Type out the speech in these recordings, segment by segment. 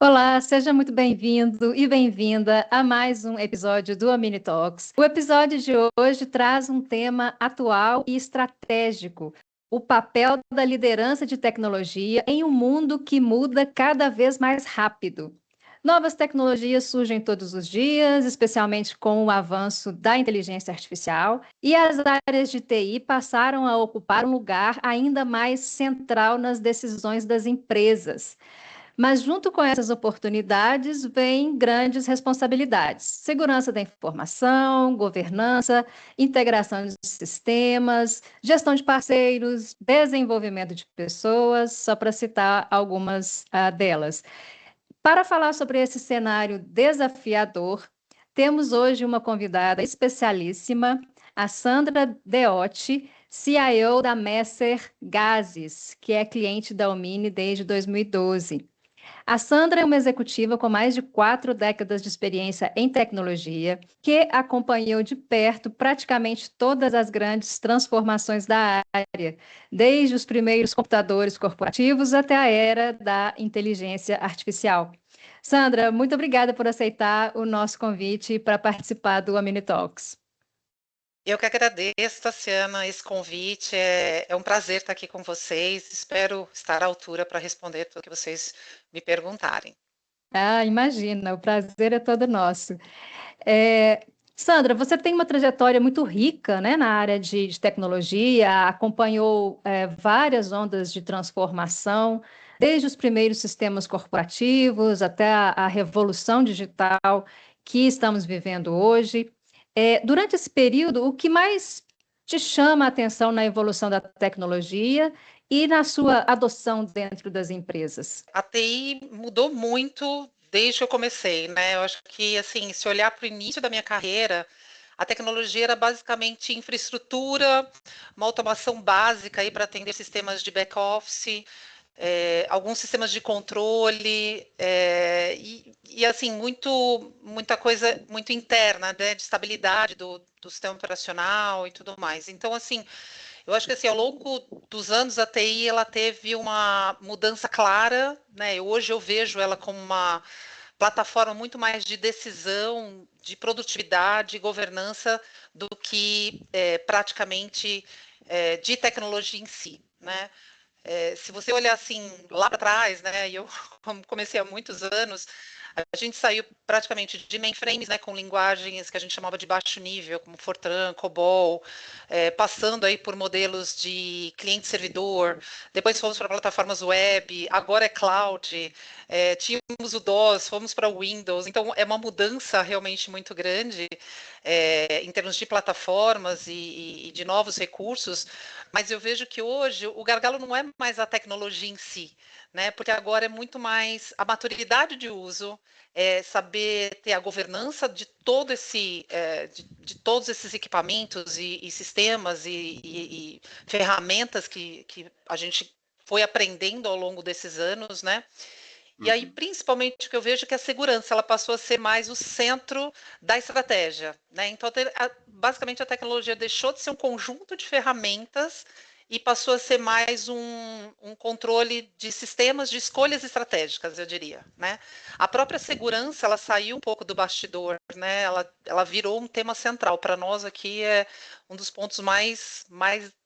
Olá, seja muito bem-vindo e bem-vinda a mais um episódio do Omni Talks. O episódio de hoje traz um tema atual e estratégico: o papel da liderança de tecnologia em um mundo que muda cada vez mais rápido. Novas tecnologias surgem todos os dias, especialmente com o avanço da inteligência artificial, e as áreas de TI passaram a ocupar um lugar ainda mais central nas decisões das empresas. Mas, junto com essas oportunidades, vêm grandes responsabilidades: segurança da informação, governança, integração de sistemas, gestão de parceiros, desenvolvimento de pessoas, só para citar algumas delas. Para falar sobre esse cenário desafiador, temos hoje uma convidada especialíssima, a Sandra Deotti, CIO da Messer Gases, que é cliente da Omni desde 2012. A Sandra é uma executiva com mais de 4 décadas de experiência em tecnologia, que acompanhou de perto praticamente todas as grandes transformações da área, desde os primeiros computadores corporativos até a era da inteligência artificial. Sandra, muito obrigada por aceitar o nosso convite para participar do Omni Talks. Eu que agradeço, Tassiana, esse convite. É um prazer estar aqui com vocês. Espero estar à altura para responder tudo que vocês me perguntarem. Ah, imagina, o prazer é todo nosso. É, Sandra, você tem uma trajetória muito rica, né, na área de tecnologia, acompanhou várias ondas de transformação, desde os primeiros sistemas corporativos até a revolução digital que estamos vivendo hoje. Durante esse período, o que mais te chama a atenção na evolução da tecnologia e na sua adoção dentro das empresas? A TI mudou muito desde que eu comecei, né? Eu acho que, assim, se olhar para o início da minha carreira, a tecnologia era basicamente infraestrutura, uma automação básica aí para atender sistemas de back-office, alguns sistemas de controle, assim, muita coisa muito interna, né, de estabilidade do sistema operacional e tudo mais. Então, assim, eu acho que assim, ao longo dos anos a TI ela teve uma mudança clara, né? Hoje eu vejo ela como uma plataforma muito mais de decisão, de produtividade, governança, do que praticamente de tecnologia em si, né? Se você olhar assim lá para trás, né, e eu comecei há muitos anos, a gente saiu praticamente de mainframes, né, com linguagens que a gente chamava de baixo nível, como Fortran, COBOL, passando aí por modelos de cliente-servidor, depois fomos para plataformas web, agora é cloud, tínhamos o DOS, fomos para o Windows, então é uma mudança realmente muito grande em termos de plataformas e de novos recursos, mas eu vejo que hoje o gargalo não é mais a tecnologia em si, né? Porque agora é muito mais a maturidade de uso, saber ter a governança de todo de todos esses equipamentos e sistemas e ferramentas que a gente foi aprendendo ao longo desses anos, né? E aí, Uhum. principalmente, o que eu vejo é que a segurança ela passou a ser mais o centro da estratégia, né? Então, basicamente, a tecnologia deixou de ser um conjunto de ferramentas e passou a ser mais um controle de sistemas de escolhas estratégicas, eu diria, né? A própria segurança, ela saiu um pouco do bastidor, né? Ela virou um tema central. Para nós aqui é um dos pontos mais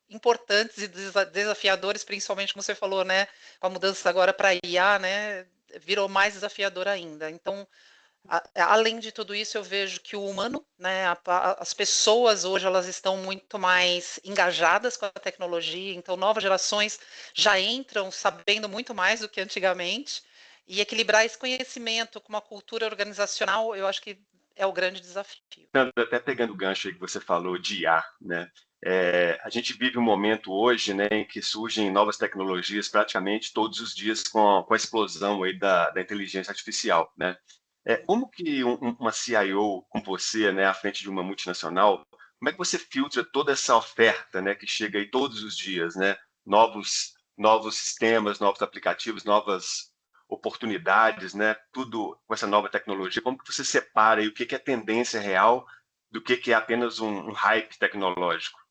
importantes e desafiadores, principalmente como você falou, né? Com a mudança agora para IA, né? Virou mais desafiador ainda. Então, além de tudo isso, eu vejo que o humano, né, as pessoas hoje elas estão muito mais engajadas com a tecnologia, então novas gerações já entram sabendo muito mais do que antigamente, e equilibrar esse conhecimento com uma cultura organizacional, eu acho que é o grande desafio. Sandra, até pegando o gancho aí que você falou de IA, né? A gente vive um momento hoje, né, em que surgem novas tecnologias praticamente todos os dias com a explosão aí da inteligência artificial, né? Como que uma CIO com você, né, à frente de uma multinacional, como é que você filtra toda essa oferta, né, que chega aí todos os dias, né? Novos sistemas, novos aplicativos, novas oportunidades, né? Tudo com essa nova tecnologia. Como que você separa aí o que é tendência real do que é apenas um hype tecnológico?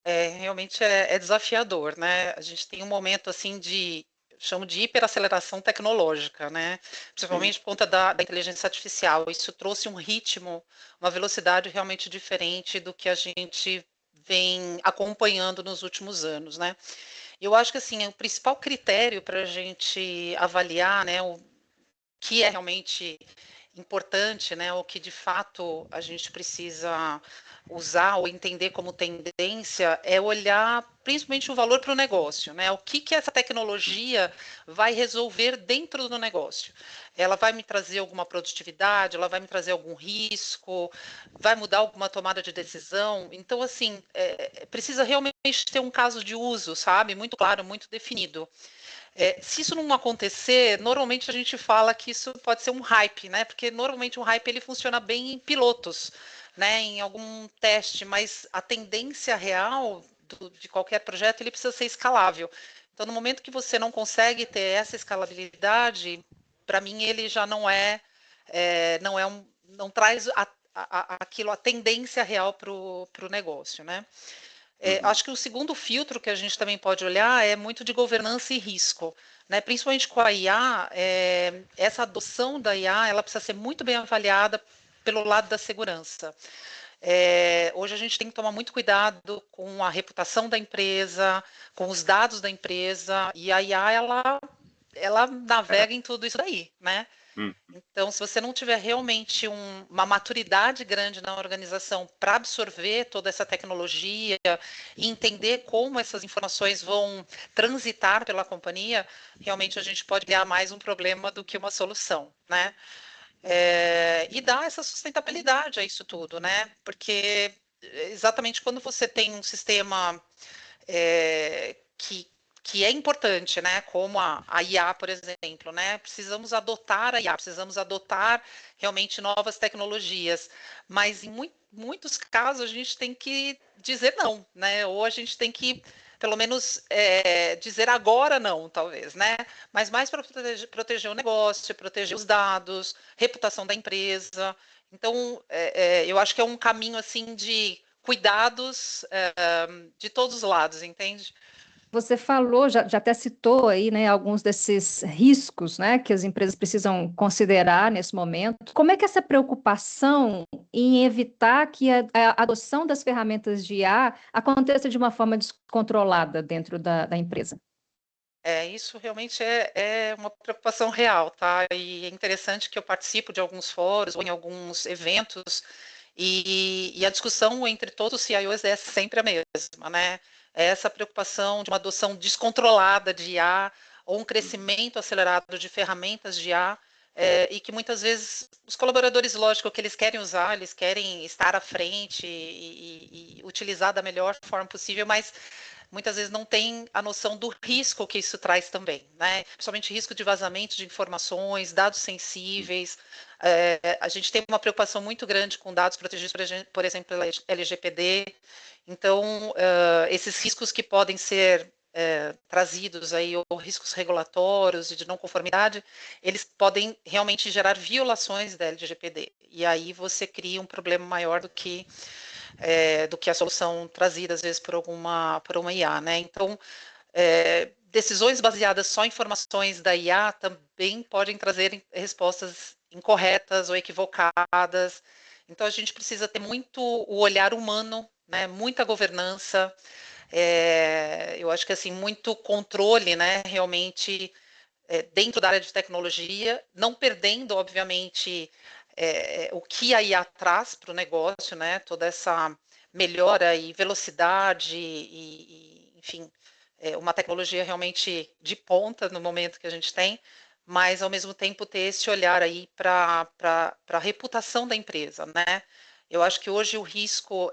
Realmente é desafiador, né? A gente tem um momento assim de chamo de hiperaceleração tecnológica, né? Principalmente por conta da inteligência artificial. Isso trouxe um ritmo, uma velocidade realmente diferente do que a gente vem acompanhando nos últimos anos, né? Eu acho que assim, o principal critério para a gente avaliar, né, o que é realmente importante, né, o que de fato a gente precisa usar ou entender como tendência é olhar principalmente o valor para o negócio, né? O que essa tecnologia vai resolver dentro do negócio? Ela vai me trazer alguma produtividade? Ela vai me trazer algum risco? Vai mudar alguma tomada de decisão? Então, assim, precisa realmente ter um caso de uso, sabe? Muito claro, muito definido. Se isso não acontecer, normalmente a gente fala que isso pode ser um hype, né? Porque normalmente um hype ele funciona bem em pilotos, né? Em algum teste, mas a tendência real de qualquer projeto ele precisa ser escalável. Então, no momento que você não consegue ter essa escalabilidade, para mim ele já não traz aquilo, a tendência real para o negócio, né? Acho que o segundo filtro que a gente também pode olhar é muito de governança e risco, né? Principalmente com a IA, essa adoção da IA, ela precisa ser muito bem avaliada pelo lado da segurança. Hoje a gente tem que tomar muito cuidado com a reputação da empresa, com os dados da empresa, e a IA, ela navega em tudo isso daí, né? Hum. Então, se você não tiver realmente uma maturidade grande na organização para absorver toda essa tecnologia e entender como essas informações vão transitar pela companhia, realmente a gente pode criar mais um problema do que uma solução, né? E dar essa sustentabilidade a isso tudo, né? Porque exatamente quando você tem um sistema que é importante, né? Como a IA, por exemplo, né? Precisamos adotar a IA, precisamos adotar realmente novas tecnologias, mas em muitos casos a gente tem que dizer não, né? Ou a gente tem que pelo menos dizer agora não, talvez, né? Mas mais para proteger o negócio, proteger os dados, reputação da empresa. Então, eu acho que é um caminho assim de cuidados de todos os lados, entende? Você falou, já até citou aí, né, alguns desses riscos, né, que as empresas precisam considerar nesse momento. Como é que essa preocupação em evitar que a adoção das ferramentas de IA aconteça de uma forma descontrolada dentro da empresa? Isso realmente é uma preocupação real, tá? E é interessante que eu participo de alguns fóruns ou em alguns eventos e a discussão entre todos os CIOs é sempre a mesma, né? É essa preocupação de uma adoção descontrolada de IA ou um crescimento acelerado de ferramentas de IA e que muitas vezes os colaboradores, lógico, que eles querem usar, eles querem estar à frente e utilizar da melhor forma possível, mas muitas vezes não tem a noção do risco que isso traz também, né? Principalmente risco de vazamento de informações, dados sensíveis. A gente tem uma preocupação muito grande com dados protegidos, por exemplo, pela LGPD. Então, esses riscos que podem ser trazidos aí, ou riscos regulatórios e de não conformidade, eles podem realmente gerar violações da LGPD. E aí você cria um problema maior do que a solução trazida, às vezes, por uma IA, né? Então, decisões baseadas só em informações da IA também podem trazer respostas incorretas ou equivocadas. Então, a gente precisa ter muito o olhar humano, né? Muita governança, eu acho que, assim, muito controle, né? Realmente, dentro da área de tecnologia, não perdendo, obviamente, o que a IA traz para o negócio, né? Toda essa melhora e velocidade enfim, uma tecnologia realmente de ponta no momento que a gente tem, mas ao mesmo tempo ter esse olhar aí para a reputação da empresa, né? Eu acho que hoje o risco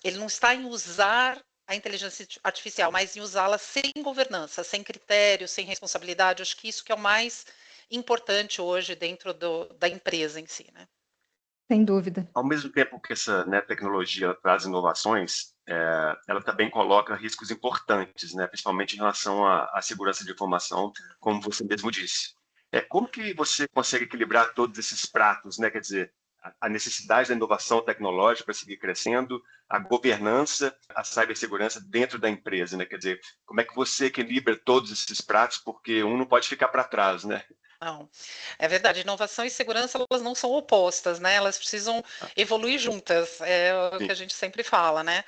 ele não está em usar a inteligência artificial, mas em usá-la sem governança, sem critério, sem responsabilidade. Eu acho que isso que é o mais importante hoje dentro da empresa em si, né? Sem dúvida. Ao mesmo tempo que essa, né, tecnologia traz inovações, ela também coloca riscos importantes, né, principalmente em relação à segurança de informação, como você mesmo disse. Como que você consegue equilibrar todos esses pratos, né? Quer dizer, a necessidade da inovação tecnológica para seguir crescendo, a governança, a cibersegurança dentro da empresa, né? Quer dizer, como é que você equilibra todos esses pratos, porque um não pode ficar para trás, né? Não, é verdade. Inovação e segurança, elas não são opostas, né? Elas precisam evoluir juntas, é o que Sim. a gente sempre fala, né?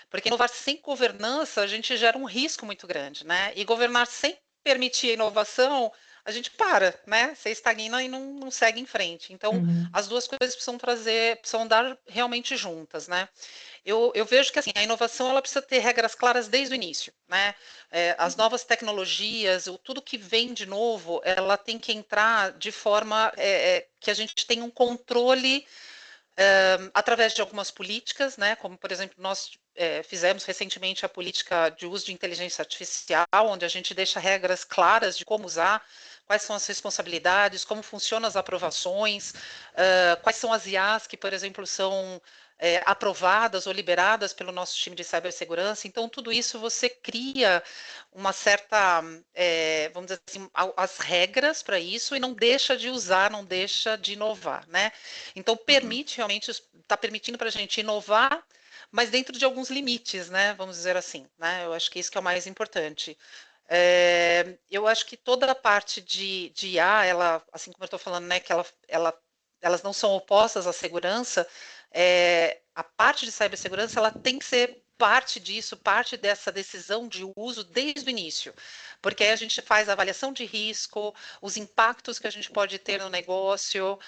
Porque inovar sem governança, a gente gera um risco muito grande, né? E governar sem permitir a inovação, a gente para, né? Você estagna e não segue em frente. Então, Uhum. as duas coisas precisam andar realmente juntas, né? Eu vejo que assim, a inovação ela precisa ter regras claras desde o início, né? As novas tecnologias, tudo que vem de novo, ela tem que entrar de forma que a gente tenha um controle através de algumas políticas, né? Como por exemplo nós fizemos recentemente a política de uso de inteligência artificial, onde a gente deixa regras claras de como usar, quais são as responsabilidades, como funcionam as aprovações, quais são as IAs que, por exemplo, são aprovadas ou liberadas pelo nosso time de cibersegurança. Então, tudo isso você cria uma certa, vamos dizer assim, as regras para isso e não deixa de usar, não deixa de inovar, né? Então, Uhum. permite realmente, está permitindo para a gente inovar, mas dentro de alguns limites, né? Vamos dizer assim, né? Eu acho que isso que é o mais importante. Eu acho que toda a parte de IA, ela, assim como eu estou falando, né, que elas não são opostas à segurança, a parte de cibersegurança ela tem que ser parte disso, parte dessa decisão de uso desde o início, porque aí a gente faz a avaliação de risco, os impactos que a gente pode ter no negócio,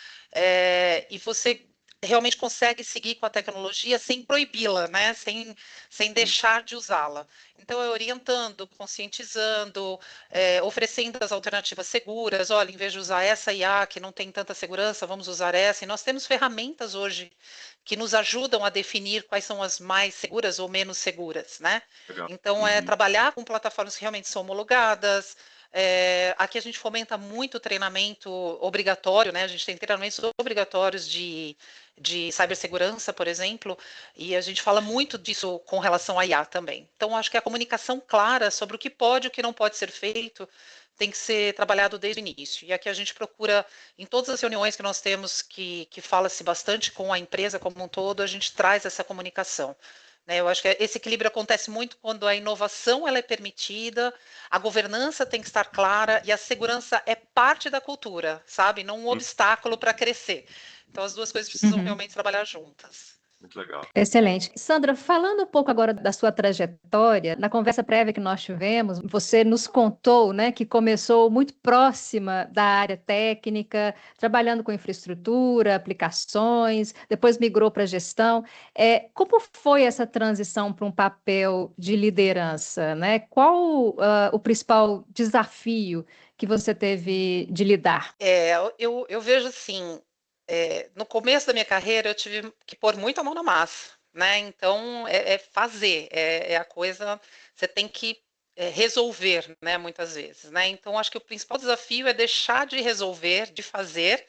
e você realmente consegue seguir com a tecnologia sem proibi-la, né? Sem deixar de usá-la. Então, é orientando, conscientizando, oferecendo as alternativas seguras. Olha, em vez de usar essa IA que não tem tanta segurança, vamos usar essa. E nós temos ferramentas hoje que nos ajudam a definir quais são as mais seguras ou menos seguras, né? Legal. Então, Uhum. trabalhar com plataformas que realmente são homologadas. Aqui a gente fomenta muito treinamento obrigatório, né? A gente tem treinamentos obrigatórios de cibersegurança, por exemplo, e a gente fala muito disso com relação à IA também. Então, acho que a comunicação clara sobre o que pode e o que não pode ser feito tem que ser trabalhado desde o início. E aqui a gente procura, em todas as reuniões que nós temos, que fala-se bastante com a empresa como um todo, a gente traz essa comunicação. Né? Eu acho que esse equilíbrio acontece muito quando a inovação ela é permitida, a governança tem que estar clara e a segurança é parte da cultura, sabe? Não um obstáculo para crescer. Então, as duas coisas precisam Uhum. realmente trabalhar juntas. Muito legal. Excelente. Sandra, falando um pouco agora da sua trajetória, na conversa prévia que nós tivemos, você nos contou, né, que começou muito próxima da área técnica, trabalhando com infraestrutura, aplicações, depois migrou para gestão. Como foi essa transição para um papel de liderança, né? Qual o principal desafio que você teve de lidar? Eu vejo assim, no começo da minha carreira eu tive que pôr muita mão na massa, né? Então é fazer, é a coisa, você tem que resolver, né? Muitas vezes, né? Então acho que o principal desafio é deixar de resolver, de fazer,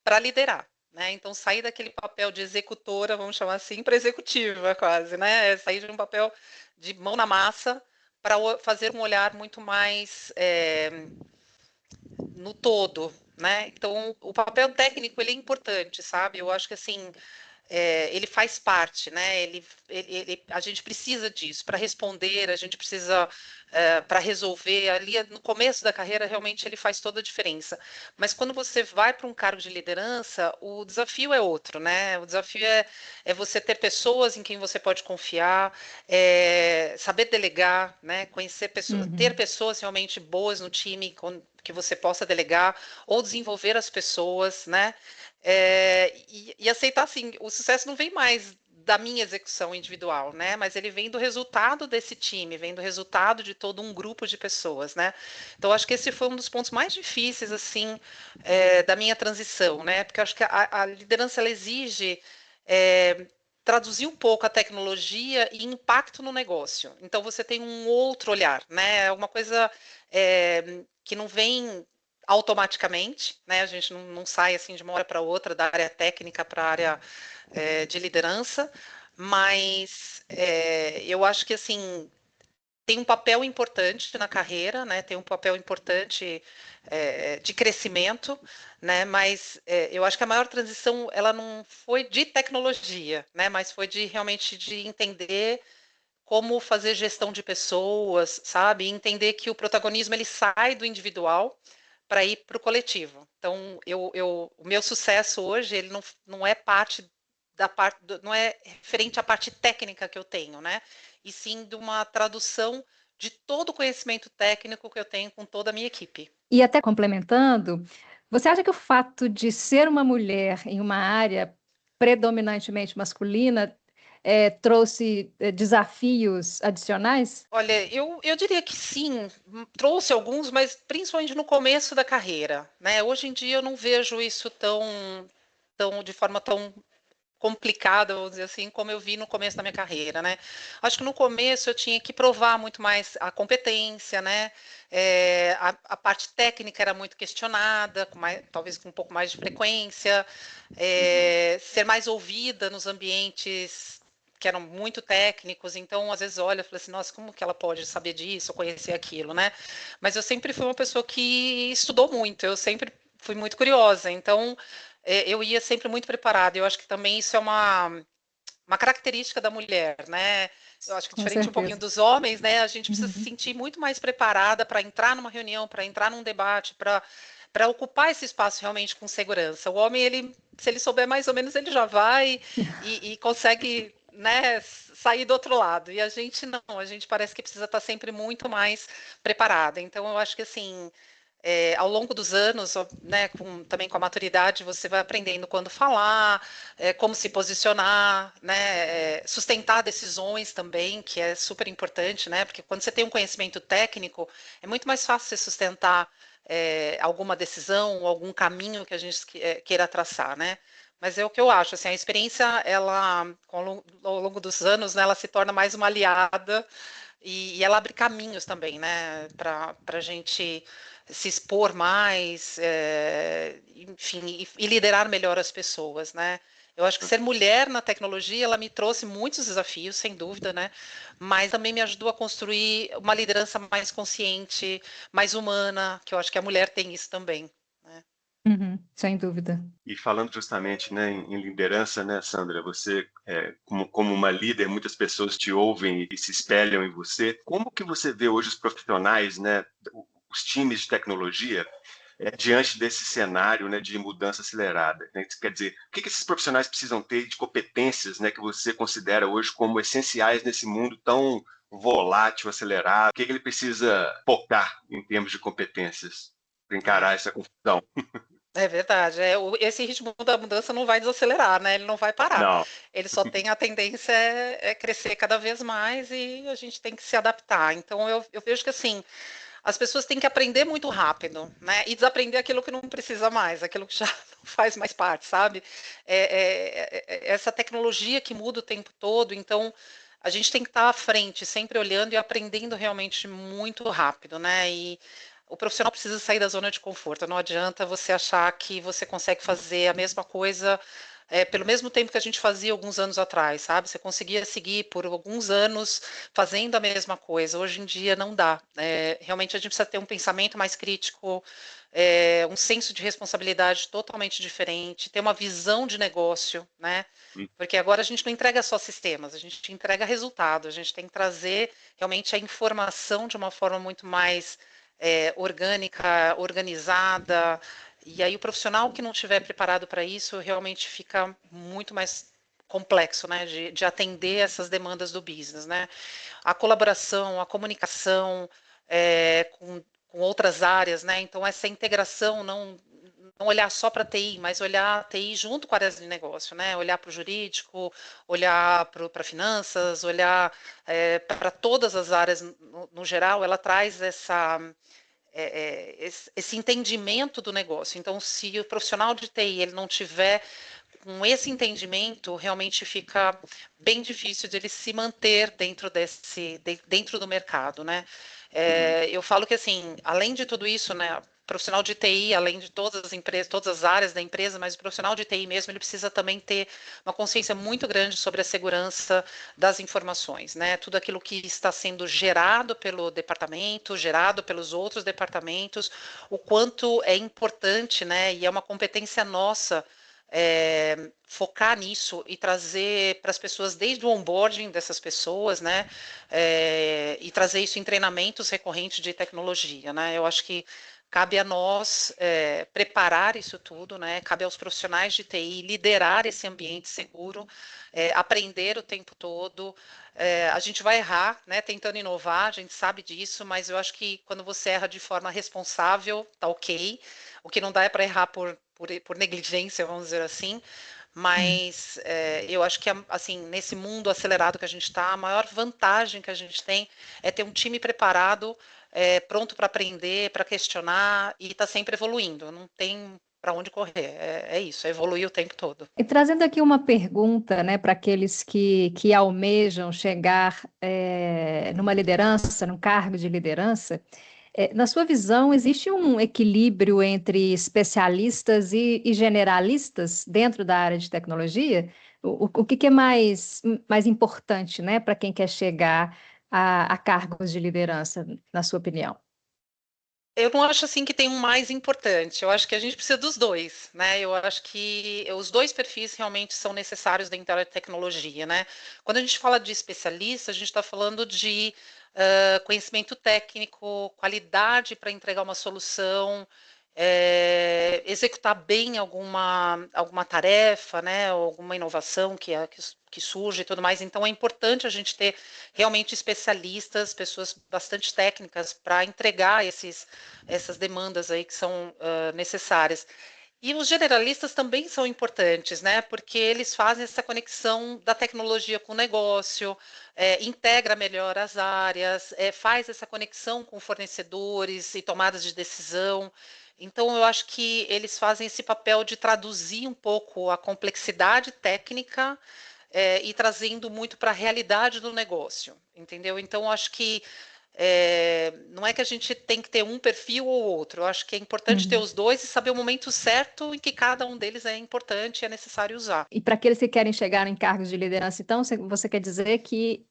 para liderar. Né? Então, sair daquele papel de executora, vamos chamar assim, para executiva, quase, né? Sair de um papel de mão na massa para fazer um olhar muito mais no todo, né? Então, o papel técnico ele é importante, sabe? Eu acho que assim ele faz parte, né? A gente precisa disso para responder, a gente precisa para resolver. Ali no começo da carreira, realmente ele faz toda a diferença. Mas quando você vai para um cargo de liderança, o desafio é outro, né? O desafio é você ter pessoas em quem você pode confiar, saber delegar, né? Conhecer pessoas, ter Uhum. pessoas realmente boas no time que você possa delegar ou desenvolver as pessoas, né? E aceitar assim, o sucesso não vem mais da minha execução individual, né? Mas ele vem do resultado desse time, vem do resultado de todo um grupo de pessoas, né? Então acho que esse foi um dos pontos mais difíceis assim da minha transição, né? Porque eu acho que a liderança ela exige traduzir um pouco a tecnologia e impacto no negócio. Então você tem um outro olhar, né? É uma coisa que não vem automaticamente, né? A gente não sai assim de uma hora para outra da área técnica para a área de liderança, mas eu acho que assim tem um papel importante na carreira, né? Tem um papel importante de crescimento, né? Mas eu acho que a maior transição ela não foi de tecnologia, né? Mas foi de realmente de entender como fazer gestão de pessoas, sabe? E entender que o protagonismo ele sai do individual para ir para o coletivo. Então, o meu sucesso hoje ele não é parte não é referente à parte técnica que eu tenho, né? E sim de uma tradução de todo o conhecimento técnico que eu tenho com toda a minha equipe. E até complementando, você acha que o fato de ser uma mulher em uma área predominantemente masculina trouxe desafios adicionais? Olha, eu diria que sim, trouxe alguns, mas principalmente no começo da carreira, né? Hoje em dia eu não vejo isso de forma tão complicada, vamos dizer assim, como eu vi no começo da minha carreira, né? Acho que no começo eu tinha que provar muito mais a competência, né? A parte técnica era muito questionada, talvez com um pouco mais de frequência, ser mais ouvida nos ambientes que eram muito técnicos, então às vezes olha e fala assim, nossa, como que ela pode saber disso, conhecer aquilo, né? Mas eu sempre fui uma pessoa que estudou muito, eu sempre fui muito curiosa, então eu ia sempre muito preparada. Eu acho que também isso é uma característica da mulher, né? Eu acho que Com diferente um pouquinho certeza. dos homens, né? A gente precisa se Uhum. sentir muito mais preparada para entrar numa reunião, para entrar num debate, para ocupar esse espaço realmente com segurança. O homem, ele, se ele souber mais ou menos, ele já vai e consegue, né, sair do outro lado. E a gente não, a gente parece que precisa estar sempre muito mais preparada. Então, eu acho que assim, ao longo dos anos, né, também com a maturidade, você vai aprendendo quando falar, como se posicionar, né, sustentar decisões também, que é super importante, né, porque quando você tem um conhecimento técnico, é muito mais fácil você sustentar alguma decisão, algum caminho que a gente queira traçar, né. Mas é o que eu acho, assim, a experiência, ela, ao longo dos anos, né, ela se torna mais uma aliada e ela abre caminhos também, né, para a gente se expor mais, enfim, e liderar melhor as pessoas, né? Eu acho que ser mulher na tecnologia, ela me trouxe muitos desafios, sem dúvida, né? Mas também me ajudou a construir uma liderança mais consciente, mais humana, que eu acho que a mulher tem isso também, né? Uhum, sem dúvida. E falando justamente, né, em liderança, né, Sandra, você, como uma líder, muitas pessoas te ouvem e se espelham em você. Como que você vê hoje os profissionais, né, os times de tecnologia, diante desse cenário, né, de mudança acelerada, né? Quer dizer, o que esses profissionais precisam ter de competências, né, que você considera hoje como essenciais nesse mundo tão volátil, acelerado? O que ele precisa focar em termos de competências para encarar essa confusão? É verdade. Esse ritmo da mudança não vai desacelerar, né? Ele não vai parar. Não. Ele só tem a tendência crescer cada vez mais e a gente tem que se adaptar. Então, eu vejo que assim, as pessoas têm que aprender muito rápido, né? E desaprender aquilo que não precisa mais, aquilo que já não faz mais parte, sabe? Essa tecnologia que muda o tempo todo, então a gente tem que estar à frente, sempre olhando e aprendendo realmente muito rápido, né? E o profissional precisa sair da zona de conforto. Não adianta você achar que você consegue fazer a mesma coisa pelo mesmo tempo que a gente fazia alguns anos atrás, sabe? Você conseguia seguir por alguns anos fazendo a mesma coisa. Hoje em dia não dá. Realmente a gente precisa ter um pensamento mais crítico, um senso de responsabilidade totalmente diferente, ter uma visão de negócio, né? Porque agora a gente não entrega só sistemas, a gente entrega resultado, a gente tem que trazer realmente a informação de uma forma muito mais orgânica, organizada, e aí o profissional que não estiver preparado para isso realmente fica muito mais complexo, né, de atender essas demandas do business, né? A colaboração, a comunicação com outras áreas, né? Então essa integração não olhar só para a TI, mas olhar a TI junto com áreas de negócio, né? Olhar para o jurídico, olhar para finanças, olhar para todas as áreas no geral, ela traz esse entendimento do negócio. Então, se o profissional de TI ele não tiver com esse entendimento, realmente fica bem difícil de ele se manter dentro do mercado, né? Eu falo que assim, além de tudo isso, né, profissional de TI, além de todas as empresas, todas as áreas da empresa, mas o profissional de TI mesmo, ele precisa também ter uma consciência muito grande sobre a segurança das informações, né? Tudo aquilo que está sendo gerado pelo departamento, gerado pelos outros departamentos, o quanto é importante, né? E é uma competência nossa focar nisso e trazer para as pessoas desde o onboarding dessas pessoas, né, e trazer isso em treinamentos recorrentes de tecnologia, né? Eu acho que cabe a nós preparar isso tudo, né? Cabe aos profissionais de TI liderar esse ambiente seguro, aprender o tempo todo. A gente vai errar, né? Tentando inovar, a gente sabe disso, mas eu acho que quando você erra de forma responsável, tá ok. O que não dá é para errar por negligência, vamos dizer assim. Mas eu acho que, assim, nesse mundo acelerado que a gente está, a maior vantagem que a gente tem é ter um time preparado, pronto para aprender, para questionar e está sempre evoluindo. Não tem para onde correr. É isso, é evoluir o tempo todo. E trazendo aqui uma pergunta, né, para aqueles que almejam chegar numa liderança, num cargo de liderança, na sua visão, existe um equilíbrio entre especialistas e generalistas dentro da área de tecnologia? O que é mais importante, né, para quem quer chegar a cargos de liderança, na sua opinião? Eu não acho assim que tem um mais importante. Eu acho que a gente precisa dos dois, né? Eu acho que os dois perfis realmente são necessários dentro da tecnologia, né? Quando a gente fala de especialista, a gente está falando de conhecimento técnico, qualidade para entregar uma solução, executar bem alguma tarefa, né? Ou alguma inovação que surge e tudo mais. Então, é importante a gente ter realmente especialistas, pessoas bastante técnicas para entregar essas demandas aí que são necessárias. E os generalistas também são importantes, né? Porque eles fazem essa conexão da tecnologia com o negócio, integra melhor as áreas, faz essa conexão com fornecedores e tomadas de decisão. Então, eu acho que eles fazem esse papel de traduzir um pouco a complexidade técnica e trazendo muito para a realidade do negócio, entendeu? Então, eu acho que não é que a gente tem que ter um perfil ou outro, eu acho que é importante ter Uhum. os dois e saber o momento certo em que cada um deles é importante e é necessário usar. E para aqueles que querem chegar em cargos de liderança, então, você quer dizer que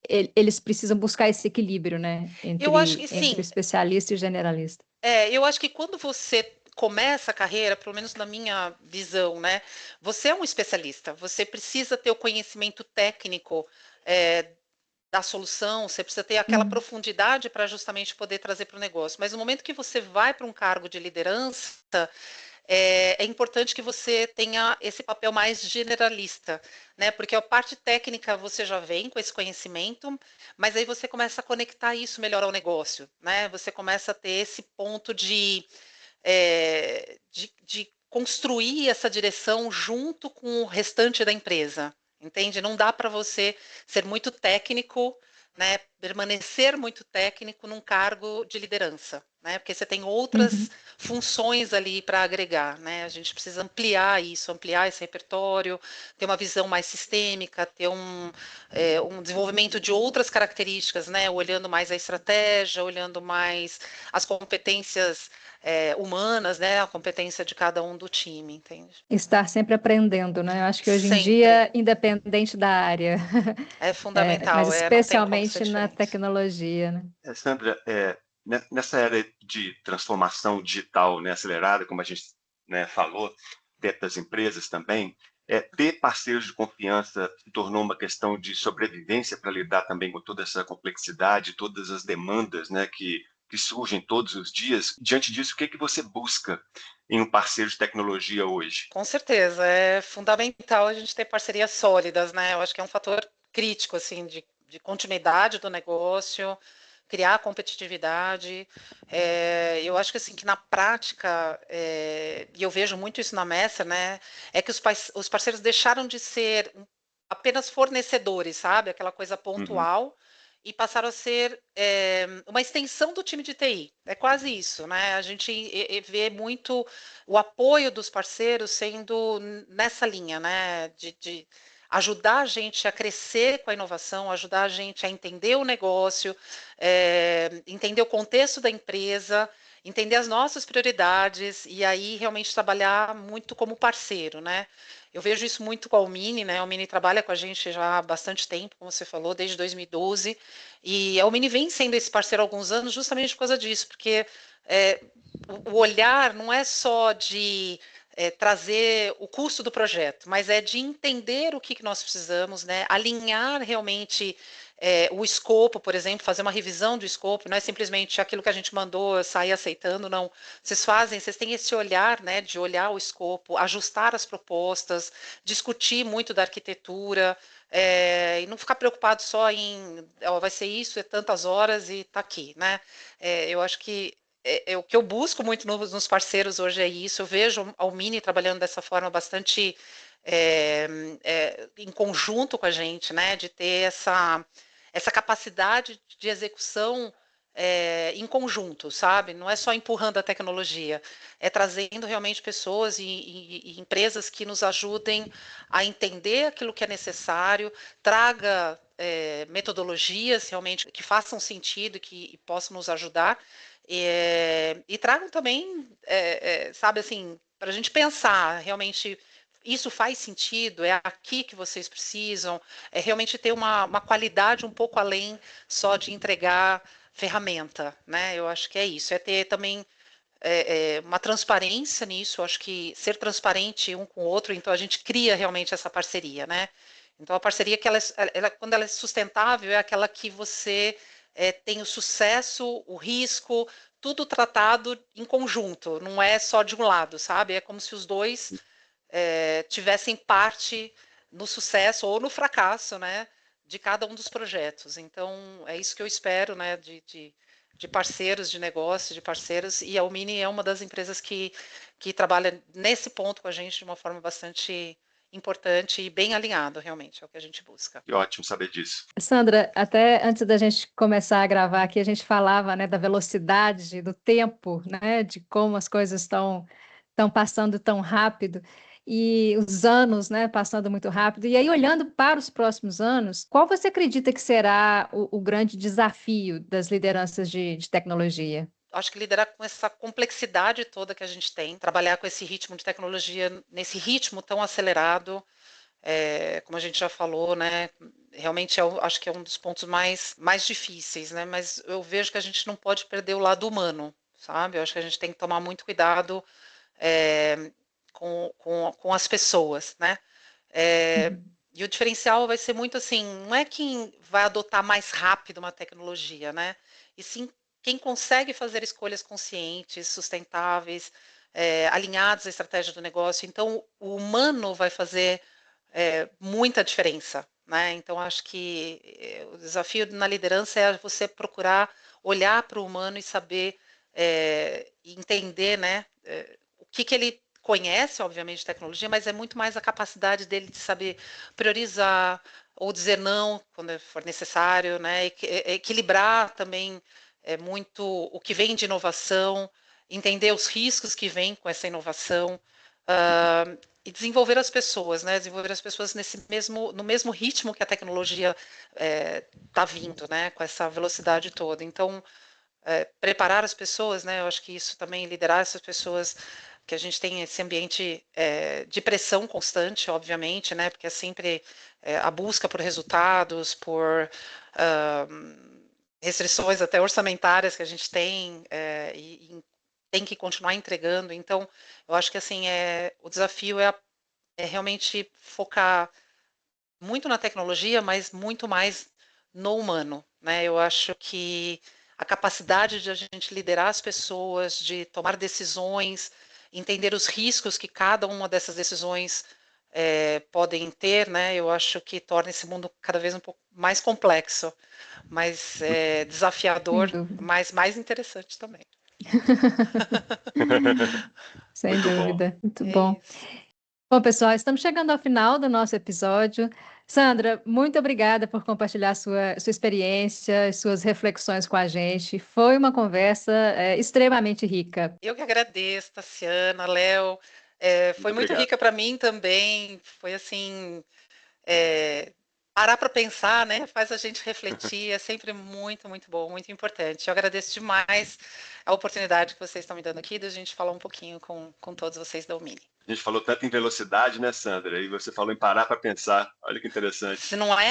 eles precisam buscar esse equilíbrio, né, Eu acho que entre o sim, especialista e o generalista. eu acho que quando você começa a carreira, pelo menos na minha visão, né, você é um especialista, você precisa ter o conhecimento técnico é, da solução, você precisa ter aquela Uhum. profundidade para justamente poder trazer para o negócio. Mas no momento que você vai para um cargo de liderança, é importante que você tenha esse papel mais generalista, né? Porque a parte técnica você já vem com esse conhecimento, mas aí você começa a conectar isso melhor ao negócio, né? Você começa a ter esse ponto de construir essa direção junto com o restante da empresa, entende? Não dá para você ser muito técnico, né, permanecer muito técnico num cargo de liderança, né, porque você tem outras Uhum. funções ali para agregar, né? A gente precisa ampliar isso, ampliar esse repertório, ter uma visão mais sistêmica, ter um desenvolvimento de outras características, né? Olhando mais a estratégia, olhando mais as competências humanas, né? A competência de cada um do time, entende? Estar sempre aprendendo, né? Eu acho que hoje em Sempre. dia, independente da área, É mas fundamental, não tem como ser especialmente na diferente. tecnologia, né? Sandra, nessa era de transformação digital, né, acelerada, como a gente, né, falou, dentro das empresas também, ter parceiros de confiança se tornou uma questão de sobrevivência para lidar também com toda essa complexidade, todas as demandas, né, que surgem todos os dias. Diante disso, o que você busca em um parceiro de tecnologia hoje? Com certeza, é fundamental a gente ter parcerias sólidas, né? Eu acho que é um fator crítico, assim, de continuidade do negócio, criar competitividade. Eu acho que, assim, que na prática, e eu vejo muito isso na Messer, né? É que os parceiros deixaram de ser apenas fornecedores, sabe? Aquela coisa Uhum. pontual, e passaram a ser uma extensão do time de TI. É quase isso, né? A gente vê muito o apoio dos parceiros sendo nessa linha, né? De ajudar a gente a crescer com a inovação, ajudar a gente a entender o negócio, entender o contexto da empresa entender as nossas prioridades e aí realmente trabalhar muito como parceiro, né? Eu vejo isso muito com a Almini, né? A Almini trabalha com a gente já há bastante tempo, como você falou, desde 2012, e a Almini vem sendo esse parceiro há alguns anos justamente por causa disso, porque é, o olhar não é só de trazer o custo do projeto, mas é de entender o que nós precisamos, né? Alinhar realmente o escopo, por exemplo, fazer uma revisão do escopo, não é simplesmente aquilo que a gente mandou, sair aceitando, não. Vocês têm esse olhar, né, de olhar o escopo, ajustar as propostas, discutir muito da arquitetura, e não ficar preocupado só em, vai ser isso, é tantas horas e está aqui, né? Eu acho que o que eu busco muito nos parceiros hoje é isso. Eu vejo a Almini trabalhando dessa forma bastante em conjunto com a gente, né, de ter essa capacidade de execução em conjunto, sabe? Não é só empurrando a tecnologia, é trazendo realmente pessoas e empresas que nos ajudem a entender aquilo que é necessário, traga metodologias realmente que façam sentido e possam nos ajudar, e tragam também, sabe assim, para a gente pensar realmente isso faz sentido, é aqui que vocês precisam, é realmente ter uma qualidade um pouco além só de entregar ferramenta, né? Eu acho que é isso, é ter também uma transparência nisso, eu acho que ser transparente um com o outro, então a gente cria realmente essa parceria, né? Então a parceria que quando ela é sustentável, é aquela que você tem o sucesso, o risco, tudo tratado em conjunto, não é só de um lado, sabe? É como se os dois tivessem parte no sucesso ou no fracasso, né, de cada um dos projetos. Então, é isso que eu espero, né, de parceiros de negócio, de parceiros, e a Almini é uma das empresas que trabalha nesse ponto com a gente de uma forma bastante importante e bem alinhado, realmente, é o que a gente busca. Que ótimo saber disso. Sandra, até antes da gente começar a gravar aqui, a gente falava, né, da velocidade do tempo, né, de como as coisas estão passando tão rápido e os anos, né, passando muito rápido. E aí, olhando para os próximos anos, qual você acredita que será o grande desafio das lideranças de tecnologia? Acho que liderar com essa complexidade toda que a gente tem, trabalhar com esse ritmo de tecnologia, nesse ritmo tão acelerado, como a gente já falou, né? Realmente acho que é um dos pontos mais difíceis, né? Mas eu vejo que a gente não pode perder o lado humano, sabe? Eu acho que a gente tem que tomar muito cuidado com as pessoas, né? É, Uhum. e o diferencial vai ser muito assim, não é quem vai adotar mais rápido uma tecnologia, né? E sim quem consegue fazer escolhas conscientes, sustentáveis, alinhadas à estratégia do negócio. Então, o humano vai fazer muita diferença, né? Então, acho que o desafio na liderança é você procurar olhar para o humano e saber entender, né? O que ele conhece, obviamente, de tecnologia, mas é muito mais a capacidade dele de saber priorizar ou dizer não quando for necessário, né? Equilibrar também muito o que vem de inovação, entender os riscos que vêm com essa inovação, e desenvolver as pessoas, né? Desenvolver as pessoas no mesmo ritmo que a tecnologia está vindo, né? Com essa velocidade toda. Então, preparar as pessoas, né? Eu acho que isso também, liderar essas pessoas, que a gente tem esse ambiente de pressão constante, obviamente, né? Porque é sempre a busca por resultados, por restrições até orçamentárias que a gente tem e tem que continuar entregando. Então, eu acho que assim o desafio é realmente focar muito na tecnologia, mas muito mais no humano, né? Eu acho que a capacidade de a gente liderar as pessoas, de tomar decisões, entender os riscos que cada uma dessas decisões podem ter, né? Eu acho que torna esse mundo cada vez um pouco mais complexo, mais Sem desafiador, dúvida. mas mais interessante também. Sem Muito bom. dúvida. Muito É bom. isso. Bom, pessoal, estamos chegando ao final do nosso episódio. Sandra, muito obrigada por compartilhar sua experiência e suas reflexões com a gente. Foi uma conversa, extremamente rica. Eu que agradeço, Tassiana, Léo. Foi Muito muito obrigado. rica para mim também. Foi assim, é, parar para pensar, né? Faz a gente refletir, é sempre muito, muito bom, muito importante. Eu agradeço demais a oportunidade que vocês estão me dando aqui de a gente falar um pouquinho com todos vocês da Umini. A gente falou tanto em velocidade, né, Sandra? E você falou em parar para pensar. Olha que interessante. Se não é?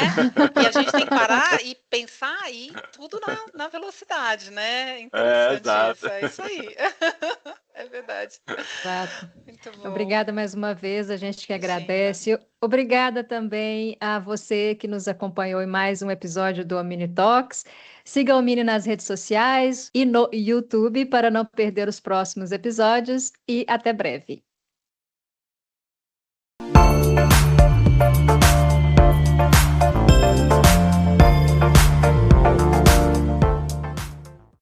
E a gente tem que parar e pensar e tudo na velocidade, né? Interessante Exato. isso, é isso aí. É verdade. Exato. Muito bom. Obrigada mais uma vez, a gente que Imagina. agradece. Obrigada também a você que nos acompanhou em mais um episódio do Omni Talks. Siga o Omni nas redes sociais e no YouTube para não perder os próximos episódios e até breve.